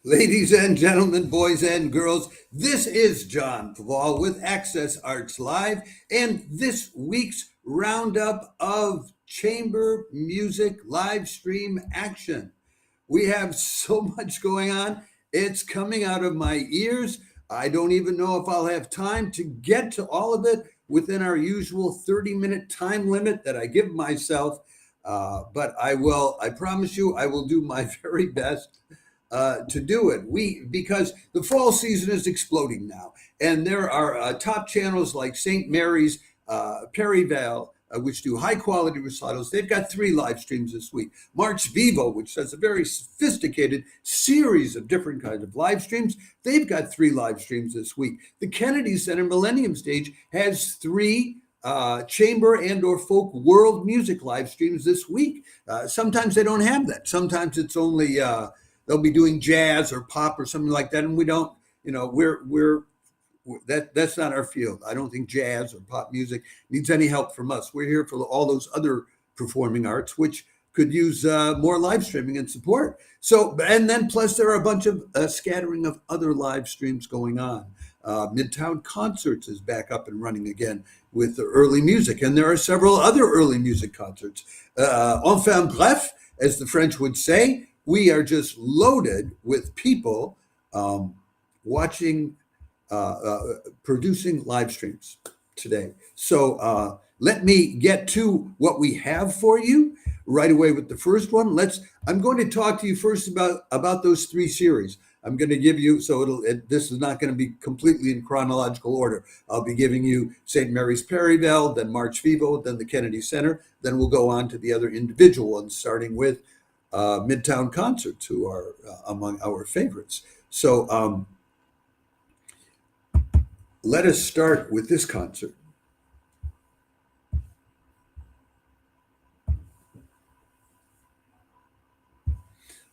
Ladies and gentlemen, boys and girls, this is John Paval with Access Arts Live and this week's roundup of chamber music live stream action. We have so much going on. It's coming out of my ears. I don't even know if I'll have time to get to all of it within our usual 30-minute time limit that I give myself. But I will, I promise you, I will do my very best to do it. Because the fall season is exploding now, and there are top channels like St. Mary's, Perivale, which do high quality recitals. They've got 3 live streams this week. March Vivo, which does a very sophisticated series of different kinds of live streams. They've got 3 live streams this week. The Kennedy Center Millennium Stage has 3 chamber and or folk world music live streams this week. Sometimes they don't have that. Sometimes it's only they'll be doing jazz or pop or something like that, and we don't. That's not our field. I don't think jazz or pop music needs any help from us. We're here for all those other performing arts, which could use more live streaming and support. So, and then plus there are a bunch of scattering of other live streams going on. Midtown Concerts is back up and running again with the early music, and there are several other early music concerts. Enfin bref, as the French would say, we are just loaded with people producing live streams today. So let me get to what we have for you right away with the first one. I'm going to talk to you first about those 3 series. I'm going to give you, this is not going to be completely in chronological order. I'll be giving you St. Mary's Perivale, then March Vivo, then the Kennedy Center. Then we'll go on to the other individual ones, starting with Midtown Concerts, who are among our favorites. So let us start with this concert.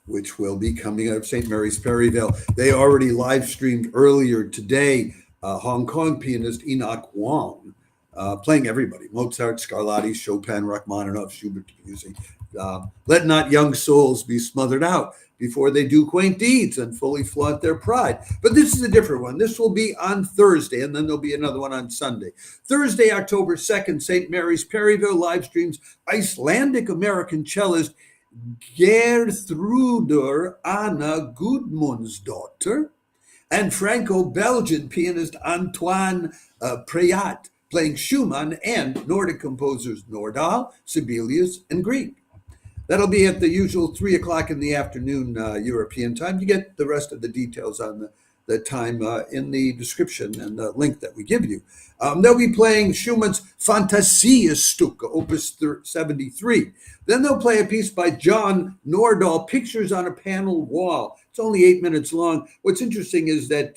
Which will be coming out of St. Mary's Perivale. They already live streamed earlier today Hong Kong pianist Enoch Wong playing everybody: Mozart, Scarlatti, Chopin, Rachmaninoff, Schubert, Debussy. Let not young souls be smothered out before they do quaint deeds and fully flaunt their pride. But this is a different one. This will be on Thursday, and then there'll be another one on Sunday. Thursday, October 2nd, St. Mary's Perivale live streams Icelandic-American cellist Gertruder Anna Gudmundsdottir and Franco-Belgian pianist Antoine Preyat playing Schumann and Nordic composers Nordahl, Sibelius, and Grieg. That'll be at the usual 3 o'clock in the afternoon European time. You get the rest of the details on the time in the description and the link that we give you. They'll be playing Schumann's Fantasiestücke, Opus 73. Then they'll play a piece by John Nordahl, Pictures on a Panel Wall. It's only 8 minutes long. What's interesting is that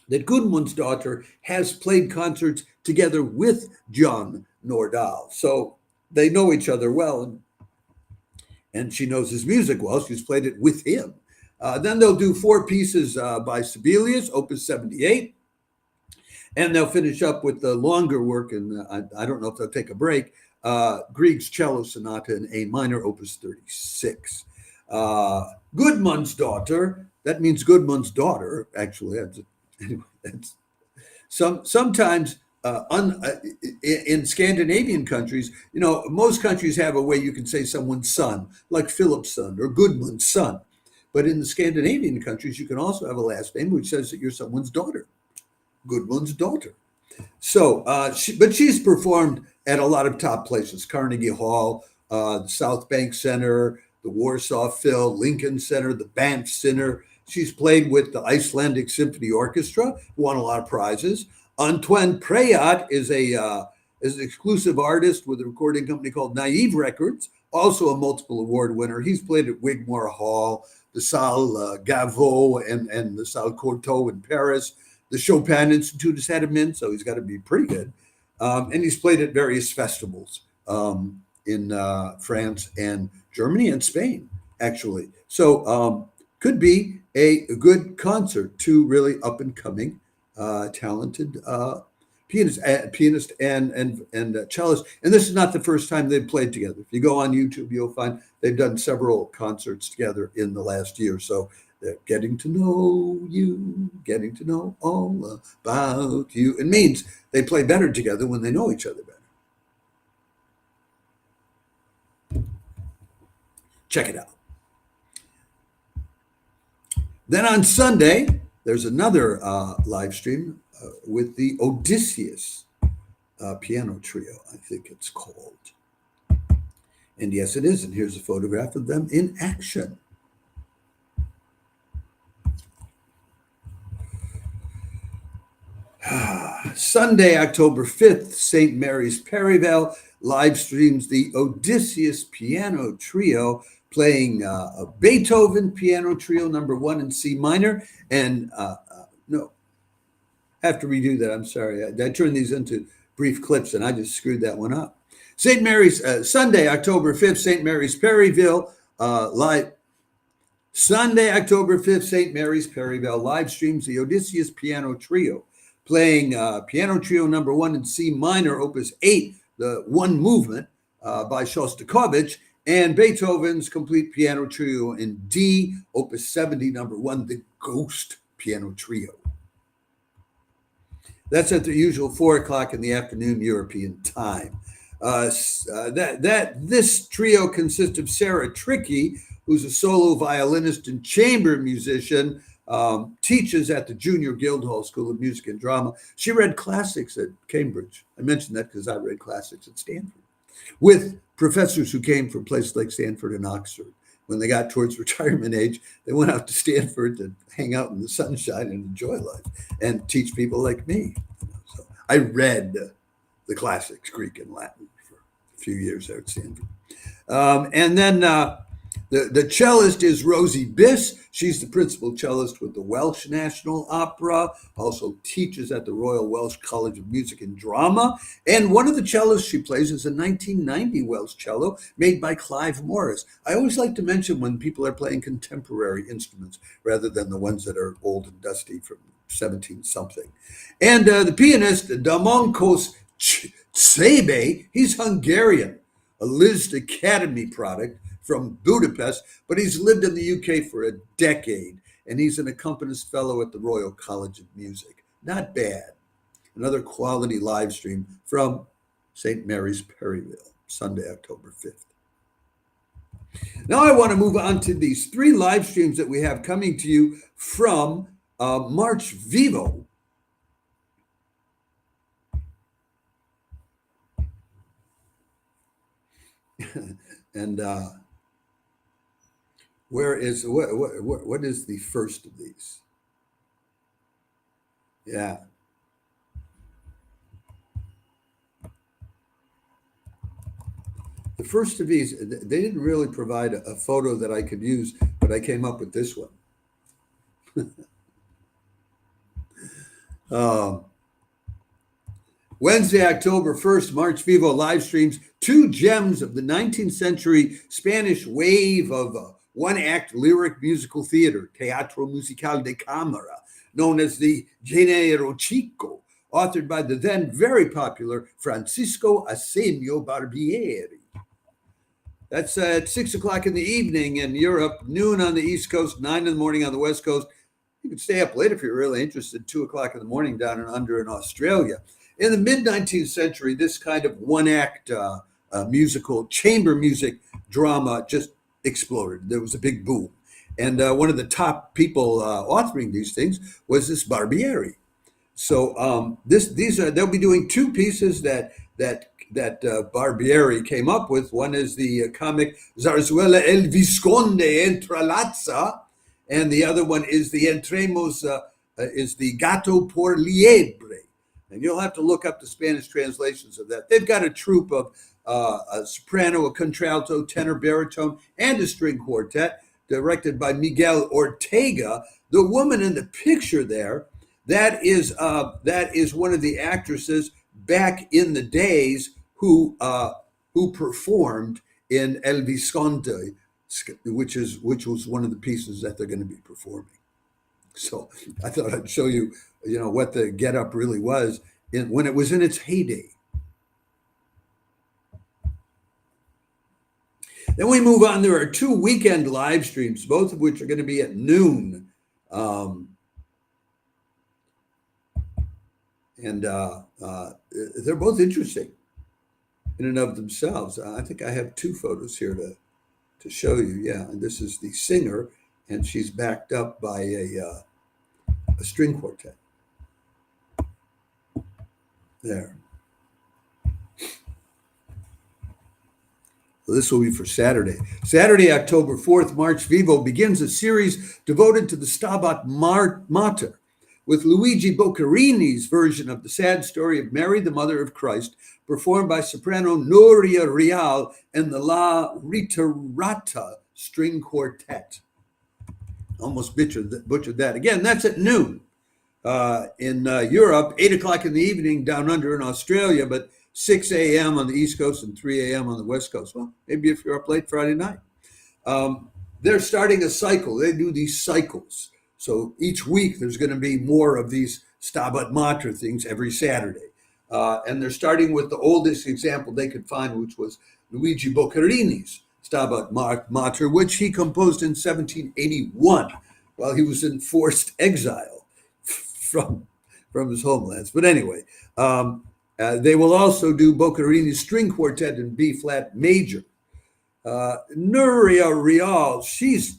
Gudmundsdottir has played concerts together with John Nordahl. So they know each other well, and she knows his music well. She's played it with him. Then they'll do 4 pieces by Sibelius, Opus 78. And they'll finish up with the longer work, and I don't know if they'll take a break, Grieg's Cello Sonata in A minor, Opus 36. Gudmundsdottir, that means Gudmund's daughter, actually. Sometimes in Scandinavian countries, most countries have a way you can say someone's son, like Philip's son or Gudmund's son. But in the Scandinavian countries, you can also have a last name which says that you're someone's daughter, Gudmund's daughter. So, but she's performed at a lot of top places: Carnegie Hall, the South Bank Center, the Warsaw Phil, Lincoln Center, the Banff Center. She's played with the Icelandic Symphony Orchestra, won a lot of prizes. Antoine Preyat is an exclusive artist with a recording company called Naive Records, also a multiple award winner. He's played at Wigmore Hall, the Salle Gaveau, and the Salle Courtauld in Paris. The Chopin Institute has had him in, so he's got to be pretty good. And he's played at various festivals in France and Germany and Spain, actually. So could be a good concert. 2 really up-and-coming, talented pianist and cellist. And this is not the first time they've played together. If you go on YouTube, you'll find they've done several concerts together in the last year. So they're getting to know you, getting to know all about you. It means they play better together when they know each other better. Check it out. Then on Sunday, there's another live stream with the Odysseus piano trio, I think it's called. And yes, it is. And here's a photograph of them in action. Sunday, October 5th, St. Mary's Perivale live streams the Odysseus piano trio, playing a Beethoven piano trio number 1 in C minor. And no, I have to redo that. I'm sorry. I turned these into brief clips and I just screwed that one up. St. Mary's, Sunday, October 5th, St. Mary's Perryville live. Sunday, October 5th, St. Mary's Perryville live streams the Odysseus piano trio, playing piano trio number 1 in C minor, opus 8, the one movement by Shostakovich, and Beethoven's complete piano trio in D, opus 70, number 1, the Ghost piano trio. That's at the usual 4 o'clock in the afternoon European time. This trio consists of Sarah Trickey, who's a solo violinist and chamber musician, teaches at the Junior Guildhall School of Music and Drama. She read classics at Cambridge. I mentioned that because I read classics at Stanford, with professors who came from places like Stanford and Oxford. When they got towards retirement age, they went out to Stanford to hang out in the sunshine and enjoy life and teach people like me. So I read the classics, Greek and Latin, for a few years there at Stanford. And then the cellist is Rosie Biss. She's the principal cellist with the Welsh National Opera, also teaches at the Royal Welsh College of Music and Drama. And one of the cellos she plays is a 1990 Welsh cello made by Clive Morris. I always like to mention when people are playing contemporary instruments rather than the ones that are old and dusty from 17-something. And the pianist, Domonkos Tsebe, he's Hungarian, a Liszt Academy product from Budapest, but he's lived in the UK for a decade, and he's an accompanist fellow at the Royal College of Music. Not bad. Another quality live stream from St. Mary's Perryville, Sunday, October 5th. Now I want to move on to these 3 live streams that we have coming to you from March Vivo. And what is the first of these? Yeah. The first of these, they didn't really provide a photo that I could use, but I came up with this one. Wednesday, October 1st, March Vivo live streams 2 gems of the 19th century Spanish wave of one-act lyric musical theater, Teatro Musical de Cámara, known as the Género Chico, authored by the then very popular Francisco Asenio Barbieri. That's at 6 o'clock in the evening in Europe, noon on the East Coast, 9 in the morning on the West Coast. You can stay up late if you're really interested, 2 o'clock in the morning down and under in Australia. In the mid-19th century, this kind of one-act musical chamber music drama just exploded. There was a big boom. And one of the top people authoring these things was this Barbieri. So they'll be doing 2 pieces that Barbieri came up with. One is the comic Zarzuela El Visconde Entrelazza, and the other one is the Entremos, is the Gato por Liebre. And you'll have to look up the Spanish translations of that. They've got a troupe of a soprano, a contralto, tenor, baritone, and a string quartet, directed by Miguel Ortega. The woman in the picture there, that is one of the actresses back in the days who performed in El Visconde, which was one of the pieces that they're going to be performing. So I thought I'd show you, what the getup really was. when it was in its heyday. Then we move on. There are 2 weekend live streams, both of which are going to be at noon. And they're both interesting in and of themselves. I think I have 2 photos here to show you. Yeah, and this is the singer, and she's backed up by a string quartet. There. Well, this will be for Saturday. Saturday, October 4th, March Vivo begins a series devoted to the Stabat Mater, with Luigi Boccherini's version of the sad story of Mary, the Mother of Christ, performed by soprano Nuria Real and the La Ritirata String Quartet. Almost butchered that. Again, that's at noon. In Europe, 8 o'clock in the evening down under in Australia, but 6 a.m. on the East Coast and 3 a.m. on the West Coast. Well, maybe if you're up late Friday night. They're starting a cycle. They do these cycles. So each week there's going to be more of these Stabat Mater things every Saturday. And they're starting with the oldest example they could find, which was Luigi Boccherini's Stabat Mater, which he composed in 1781 while he was in forced exile from his homelands. But anyway, they will also do Boccherini's string quartet in B flat major. Nuria Real, she's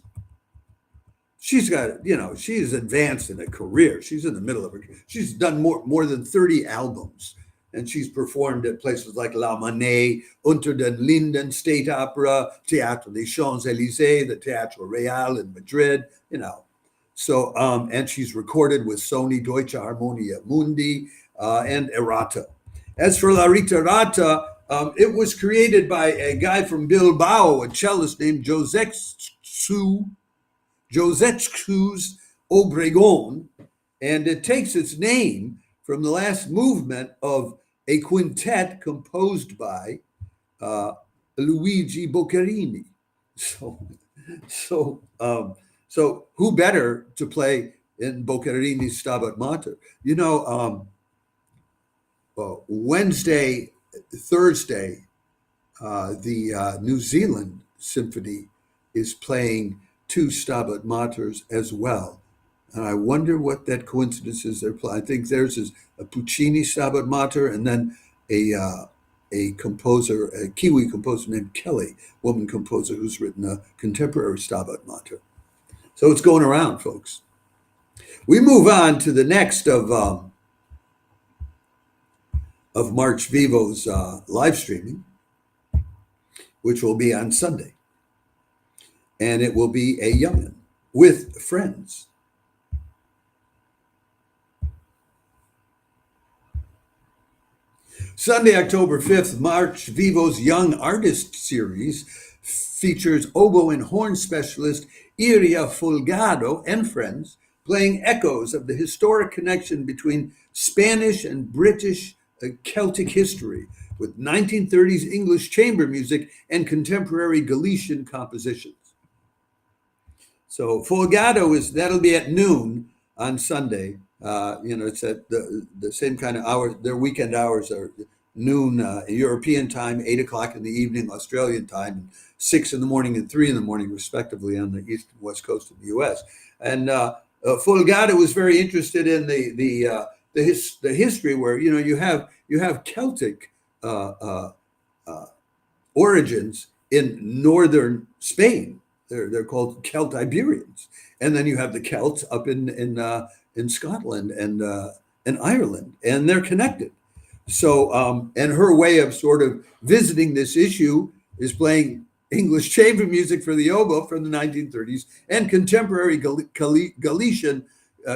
got, she's advanced in a career. She's in the middle of her. She's done more than 30 albums, and she's performed at places like La Monnaie, Unter den Linden State Opera, Teatro des Champs-Élysées, the Teatro Real in Madrid, So, and she's recorded with Sony Deutsche Harmonia Mundi and Errata. As for La Ritirata, it was created by a guy from Bilbao, a cellist named José Cruz Obregón, and it takes its name from the last movement of a quintet composed by Luigi Boccherini. So who better to play in Boccherini's Stabat Mater? Wednesday, Thursday, the New Zealand Symphony is playing 2 Stabat Maters as well. And I wonder what that coincidence is they're playing. I think theirs is a Puccini Stabat Mater, and then a composer, a Kiwi composer named Kelly, woman composer who's written a contemporary Stabat Mater. So it's going around, folks. We move on to the next of March Vivo's live streaming, which will be on Sunday. And it will be a young'un with friends. Sunday, October 5th, March Vivo's Young Artist Series features oboe and horn specialist Iria Folgado and friends playing echoes of the historic connection between Spanish and British Celtic history with 1930s English chamber music and contemporary Galician compositions. So Folgado that'll be at noon on Sunday. It's at the same kind of hours. Their weekend hours are noon European time, 8 o'clock in the evening Australian time, 6 in the morning and 3 in the morning respectively on the east and west coast of the U.S. And Folgado was very interested in the history where you have Celtic origins in northern Spain. They're called Celt-Iberians, and then you have the Celts up in Scotland and Ireland, and they're connected. So and her way of sort of visiting this issue is playing English chamber music for the oboe from the 1930s and contemporary Galician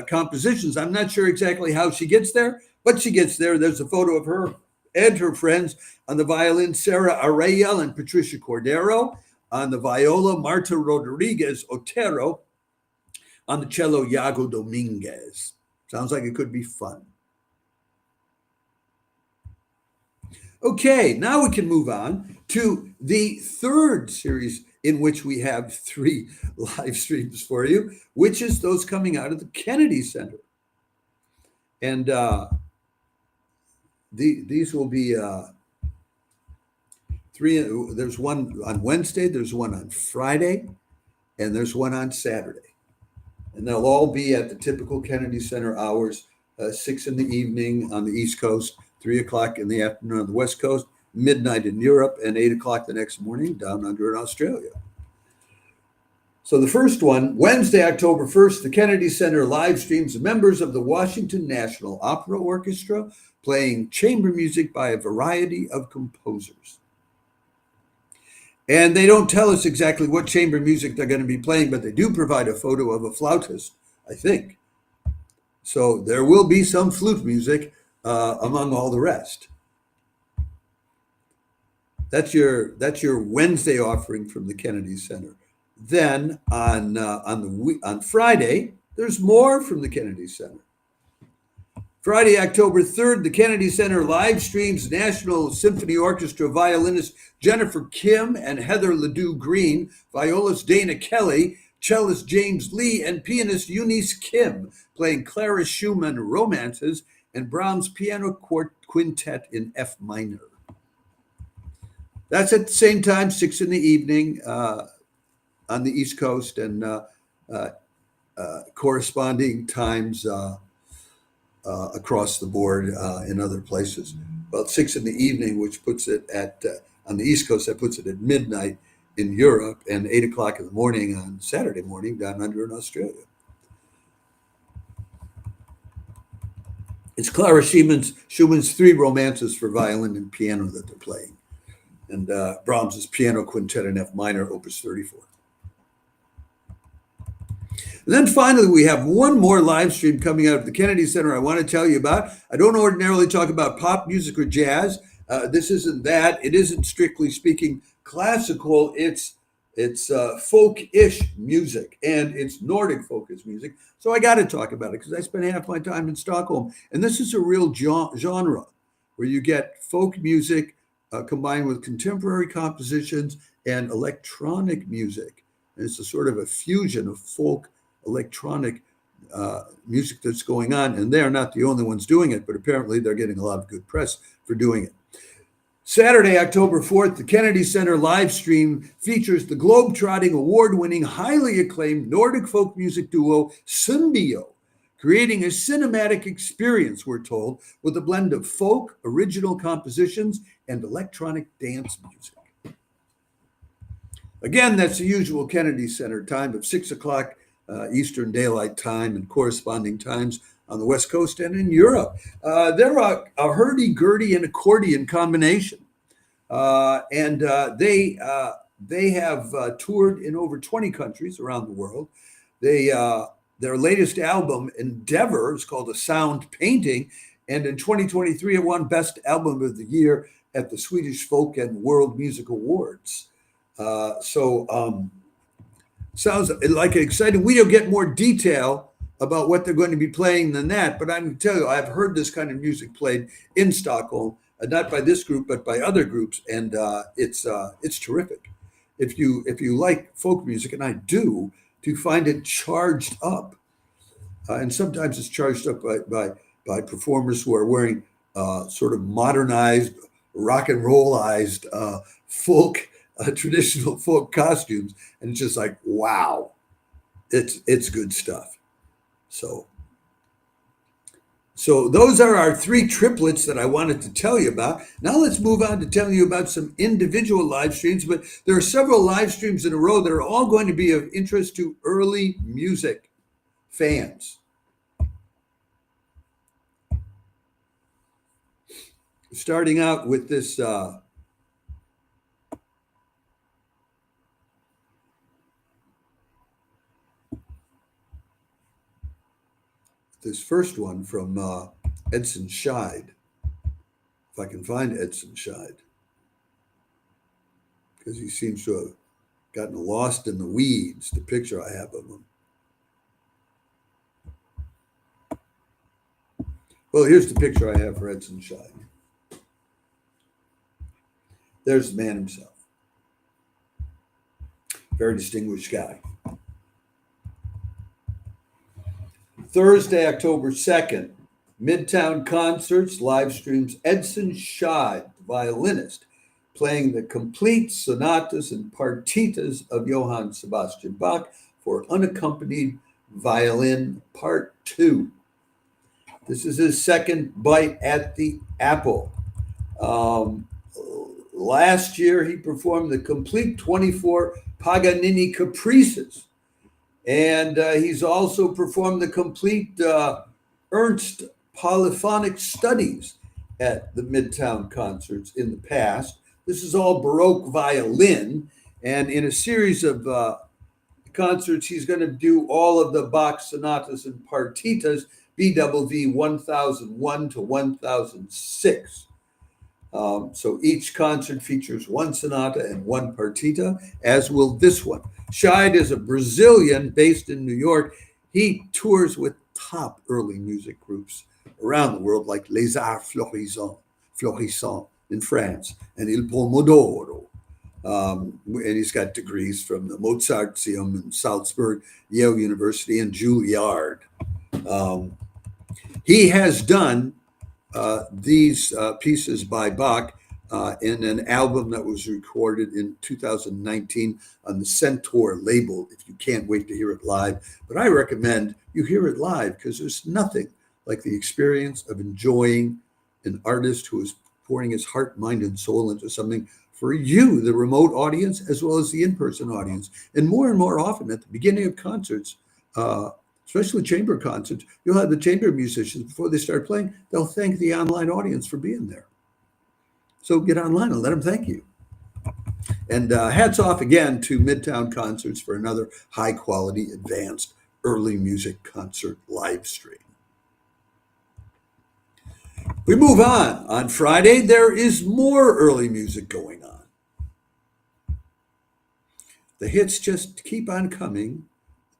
compositions. I'm not sure exactly how she gets there, but she gets there. There's a photo of her and her friends on the violin, Sarah Arrayel and Patricia Cordero. On the viola, Marta Rodriguez Otero. On the cello, Iago Dominguez. Sounds like it could be fun. Okay, now we can move on to the third series in which we have 3 live streams for you, which is those coming out of the Kennedy Center. And these will be three. There's one on Wednesday, there's one on Friday, and there's one on Saturday. And they'll all be at the typical Kennedy Center hours, 6 in the evening on the East Coast, 3 o'clock in the afternoon on the West Coast, midnight in Europe, and 8 o'clock the next morning down under in Australia. So the first one, Wednesday, October 1st, the Kennedy Center live streams members of the Washington National Opera Orchestra playing chamber music by a variety of composers. And they don't tell us exactly what chamber music they're going to be playing, but they do provide a photo of a flautist, I think. So there will be some flute music among all the rest. That's your Wednesday offering from the Kennedy Center. Then on Friday, there's more from the Kennedy Center. Friday, October 3rd, the Kennedy Center live streams National Symphony Orchestra violinist Jennifer Kim and Heather Ledoux Green, violist Dana Kelly, cellist James Lee, and pianist Eunice Kim playing Clara Schumann romances and Brahms piano quintet in F minor. That's at the same time, 6 in the evening on the East Coast, and corresponding times across the board in other places. Well, 6 in the evening, which puts it at, on the East Coast, that puts it at midnight in Europe, and 8 o'clock in the morning on Saturday morning down under in Australia. It's Clara Schumann's 3 romances for violin and piano that they're playing, and Brahms's piano quintet in F minor, opus 34. And then finally, we have one more live stream coming out of the Kennedy Center I want to tell you about. I don't ordinarily talk about pop music or jazz. This isn't that. It isn't, strictly speaking, classical. It's folk-ish music, and it's Nordic folk-ish music. So I got to talk about it because I spent half my time in Stockholm. And this is a real genre where you get folk music combined with contemporary compositions and electronic music. And it's a sort of a fusion of folk electronic music that's going on, and they're not the only ones doing it, but apparently they're getting a lot of good press for doing it. Saturday, October 4th, the Kennedy Center live stream features the globe-trotting, award-winning, highly acclaimed Nordic folk music duo Symbio, creating a cinematic experience, we're told, with a blend of folk, original compositions, and electronic dance music. Again, that's the usual Kennedy Center time of 6 o'clock Eastern Daylight Time, and corresponding times on the West Coast and in Europe. They're a hurdy-gurdy and accordion combination. And they have toured in over 20 countries around the world. Their latest album, Endeavor, is called A Sound Painting. And in 2023, it won Best Album of the Year at the Swedish Folk and World Music Awards. Sounds like exciting. We don't get more detail about what they're going to be playing than that, but I'm going to tell you, I've heard this kind of music played in Stockholm, not by this group, but by other groups, and it's terrific. If you like folk music, and I do, to find it charged up, and sometimes it's charged up by performers who are wearing sort of modernized, rock and rollized folk. Traditional folk costumes, and it's just like, wow, it's good stuff. So those are our 3 triplets that I wanted to tell you about. Now let's move on to telling you about some individual live streams, but there are several live streams in a row that are all going to be of interest to early music fans. Starting out with this this first one from Edson Scheid, if I can find Edson Scheid, because he seems to have gotten lost in the weeds, the picture I have of him. Well, here's the picture I have for Edson Scheid. There's the man himself. Very distinguished guy. Thursday, October 2nd, Midtown Concerts live streams Edson Scheid, violinist, playing the complete sonatas and partitas of Johann Sebastian Bach for unaccompanied violin part 2. This is his second bite at the apple. Last year, he performed the complete 24 Paganini Caprices. And he's also performed the complete Ernst polyphonic studies at the Midtown Concerts in the past. This is all Baroque violin. And in a series of concerts, he's going to do all of the Bach sonatas and partitas, BWV 1001 to 1006. So each concert features one sonata and one partita, as will this one. Scheid is a Brazilian based in New York. He tours with top early music groups around the world, like Les Arts Florissants in France and Il Pomodoro. And he's got degrees from the Mozarteum in Salzburg, Yale University, and Juilliard. He has done these pieces by Bach in an album that was recorded in 2019 on the Centaur label, if you can't wait to hear it live. But I recommend you hear it live, because there's nothing like the experience of enjoying an artist who is pouring his heart, mind, and soul into something for you, the remote audience, as well as the in-person audience. And more often at the beginning of concerts, especially chamber concerts, you'll have the chamber musicians, before they start playing, they'll thank the online audience for being there. So get online and let them thank you. And hats off again to Midtown Concerts for another high-quality, advanced early music concert live stream. We move on. On Friday, there is more early music going on. The hits just keep on coming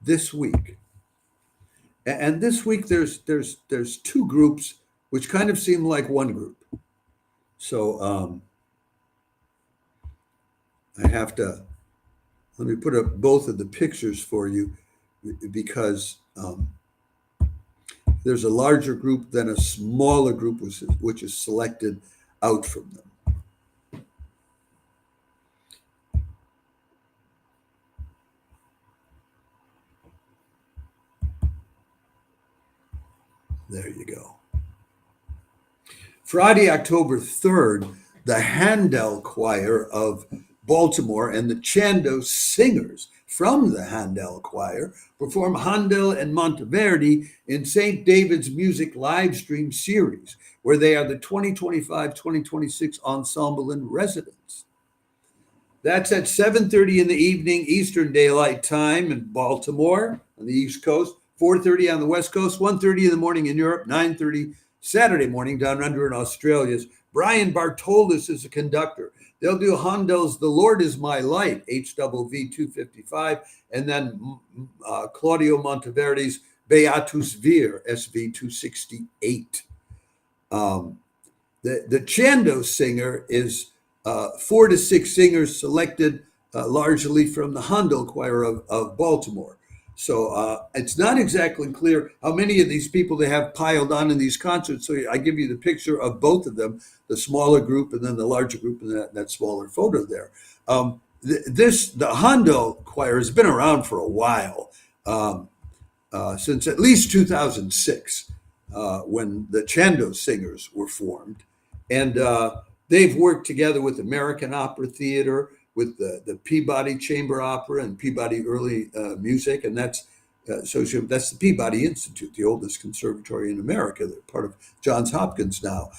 this week. And this week, there's two groups which kind of seem like one group. So I have to, let me put up both of the pictures for you, because there's a larger group than a smaller group, which is selected out from them. There you go. Friday, October 3rd, the Handel Choir of Baltimore and the Chandos Singers from the Handel Choir perform Handel and Monteverdi in St. David's Music live stream series, where they are the 2025-2026 ensemble in residence. That's at 7:30 in the evening Eastern Daylight Time in Baltimore on the East Coast, 4:30 on the West Coast, 1:30 in the morning in Europe, 9:30 Saturday morning down under in Australia's. Brian Bartolus is a conductor. They'll do Handel's The Lord Is My Light, HWV 255, and then Claudio Monteverdi's Beatus Vir, SV 268. The Chandos singer is 4 to 6 singers selected largely from the Handel Choir of Baltimore. So it's not exactly clear how many of these people they have piled on in these concerts. So I give you the picture of both of them, the smaller group and then the larger group in that smaller photo there. The Handel Choir has been around for a while, since at least 2006, when the Chandos Singers were formed. And they've worked together with American Opera Theater, with the Peabody Chamber Opera and Peabody Early Music, and that's associated. That's the Peabody Institute, the oldest conservatory in America. They're part of Johns Hopkins now.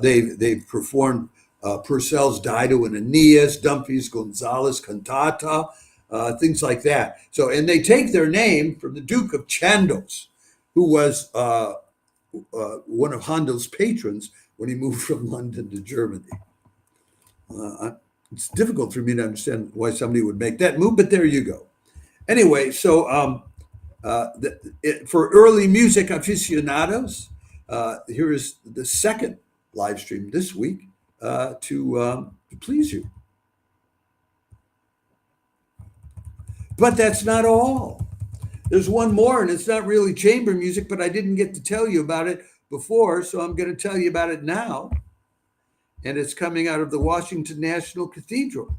They've performed Purcell's Dido and Aeneas, Dumfries Gonzalez Cantata, things like that. So, and they take their name from the Duke of Chandos, who was one of Handel's patrons when he moved from London to Germany. It's difficult for me to understand why somebody would make that move, but there you go. Anyway, so for early music aficionados, here is the second live stream this week to please you. But that's not all. There's one more, and it's not really chamber music, but I didn't get to tell you about it before, so I'm going to tell you about it now. And it's coming out of the Washington National Cathedral.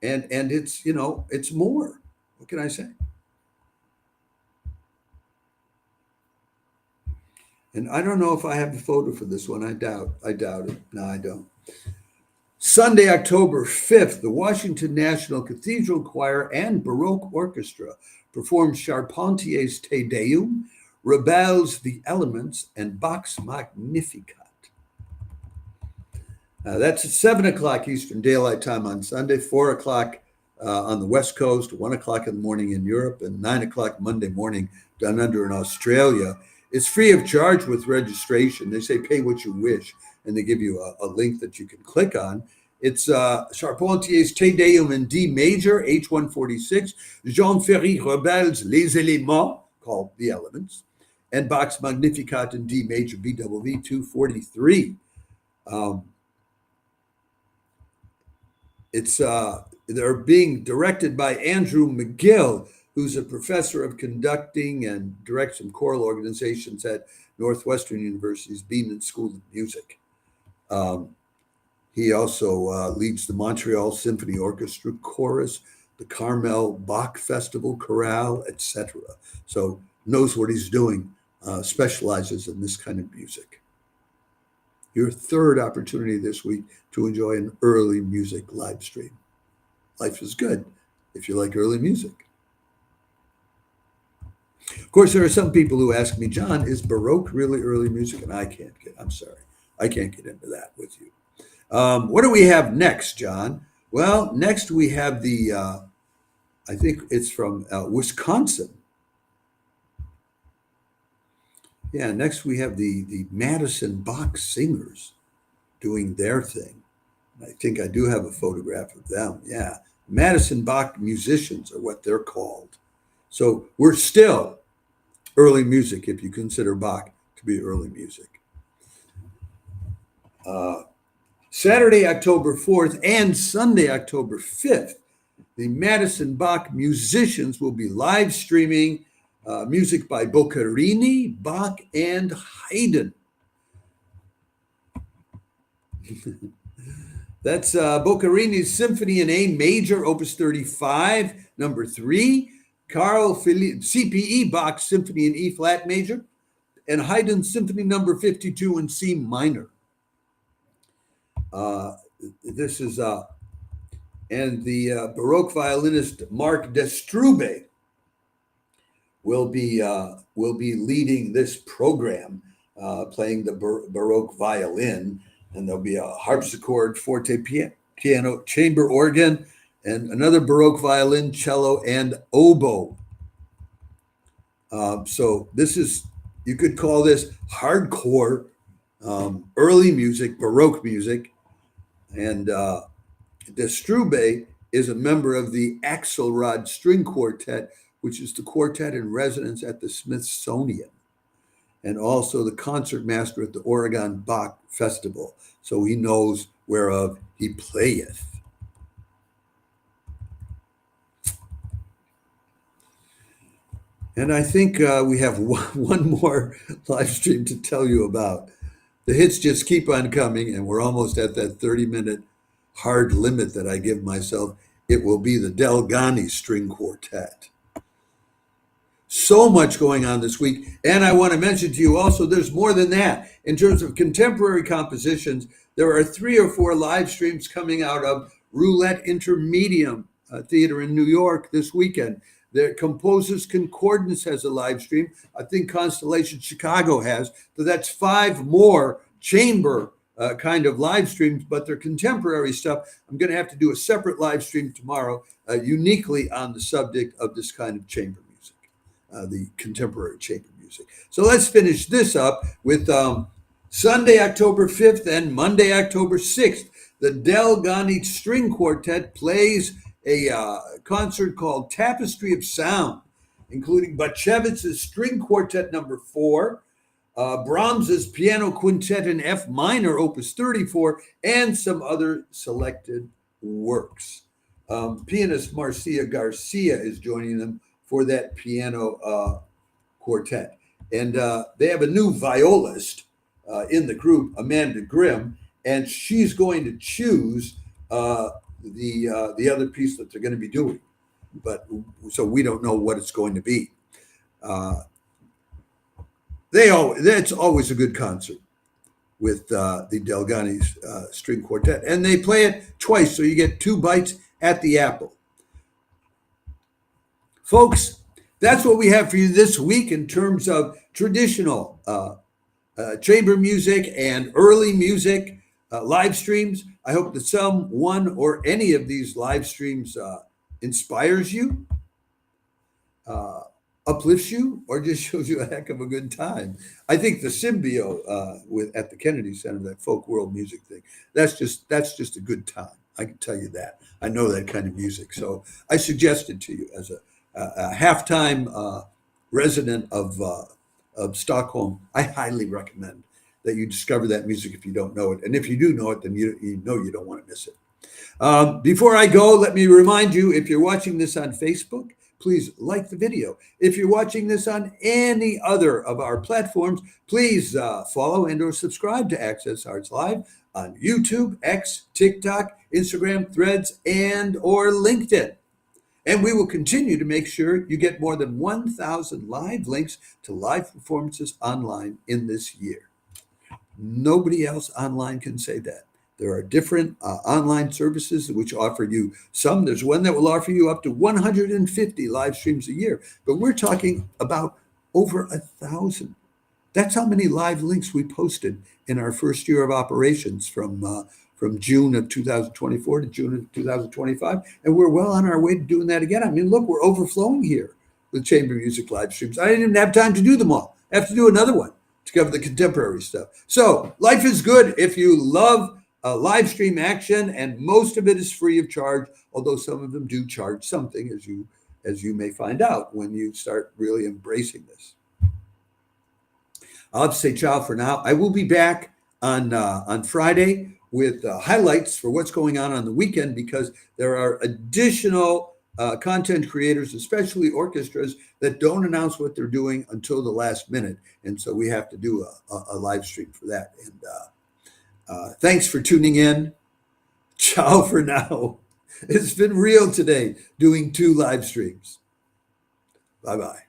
And it's, it's more. What can I say? And I don't know if I have a photo for this one. I doubt it. No, I don't. Sunday, October 5th, the Washington National Cathedral Choir and Baroque Orchestra performed Charpentier's Te Deum, Ravel's The Elements, and Bach's Magnificat. That's at 7 o'clock Eastern Daylight Time on Sunday, 4 o'clock on the West Coast, 1 o'clock in the morning in Europe, and 9 o'clock Monday morning down under in Australia. It's free of charge with registration. They say pay what you wish, and they give you a link that you can click on. It's Charpentier's Te Deum in D major, H146, Jean-Ferry Ravel's Les Éléments, called The Elements, and Bach's Magnificat in D major, BWV 243. They're being directed by Andrew McGill, who's a professor of conducting and directs some choral organizations at Northwestern University's Beeman School of Music. He also leads the Montreal Symphony Orchestra Chorus, the Carmel Bach Festival Chorale, etc. So knows what he's doing, specializes in this kind of music. Your third opportunity this week to enjoy an early music live stream. Life is good if you like early music. Of course, there are some people who ask me, John, is Baroque really early music? And I'm sorry, I can't get into that with you. What do we have next, John? Well, next we have I think it's from Wisconsin. Yeah, next we have the Madison Bach Singers doing their thing. I think I do have a photograph of them. Yeah, Madison Bach musicians are what they're called. So we're still early music if you consider Bach to be early music. Saturday, October 4th and Sunday, October 5th, the Madison Bach musicians will be live streaming music by Boccherini, Bach, and Haydn. That's Boccherini's Symphony in A Major, Opus 35, number 3. Carl Philipp, CPE Bach Symphony in E Flat Major, and Haydn Symphony number 52 in C Minor. This is and the Baroque violinist Mark Destrube will be leading this program, playing the Baroque violin, and there'll be a harpsichord, forte, piano, chamber organ, and another Baroque violin, cello, and oboe. So this is, you could call this hardcore early music, Baroque music. And Destrube is a member of the Axelrod String Quartet, which is the quartet in residence at the Smithsonian, and also the concertmaster at the Oregon Bach Festival. So he knows whereof he playeth. And I think we have one more live stream to tell you about. The hits just keep on coming, and we're almost at that 30-minute hard limit that I give myself. It will be the Delgani String Quartet. So much going on this week. And I want to mention to you also, there's more than that. In terms of contemporary compositions, there are 3 or 4 live streams coming out of Roulette Intermedium Theater in New York this weekend. The Composers Concordance has a live stream. I think Constellation Chicago has. So that's 5 more chamber kind of live streams, but they're contemporary stuff. I'm going to have to do a separate live stream tomorrow, uniquely on the subject of this kind of chamber music, the contemporary chamber music. So let's finish this up with Sunday, October 5th and Monday, October 6th. The Delgani String Quartet plays a concert called Tapestry of Sound, including Batchevitz's String Quartet number 4, Brahms's Piano Quintet in F minor, Opus 34, and some other selected works. Pianist Marcia Garcia is joining them for that piano quartet. And they have a new violist in the group, Amanda Grimm, and she's going to choose the other piece that they're going to be doing. But so we don't know what it's going to be. That's always a good concert with the Delgani's string quartet, and they play it twice, so you get 2 bites at the apple. Folks, that's what we have for you this week in terms of traditional chamber music and early music live streams. I hope that one or any of these live streams inspires you, uplifts you, or just shows you a heck of a good time. I think the Symbio at the Kennedy Center, that folk world music thing, that's just a good time. I can tell you that. I know that kind of music, so I suggest it to you as a halftime resident of Stockholm. I highly recommend that you discover that music if you don't know it, and if you do know it, then you know you don't want to miss it. Before I go, let me remind you: if you're watching this on Facebook, please like the video. If you're watching this on any other of our platforms, please follow and/or subscribe to Access Arts Live on YouTube, X, TikTok, Instagram, Threads, and/or LinkedIn. And we will continue to make sure you get more than 1,000 live links to live performances online in this year. Nobody else online can say that. There are different online services which offer you some. There's one that will offer you up to 150 live streams a year, but we're talking about over 1,000. That's how many live links we posted in our first year of operations from June of 2024 to June of 2025. And we're well on our way to doing that again. I mean, look, we're overflowing here with chamber music live streams. I didn't even have time to do them all. I have to do another one to cover the contemporary stuff. So life is good if you love live stream action, and most of it is free of charge, although some of them do charge something, as you may find out when you start really embracing this. I'll have to say ciao for now. I will be back on Friday with highlights for what's going on the weekend, because there are additional content creators, especially orchestras, that don't announce what they're doing until the last minute. And so we have to do a live stream for that. And thanks for tuning in. Ciao for now. It's been real today doing 2 live streams. Bye-bye.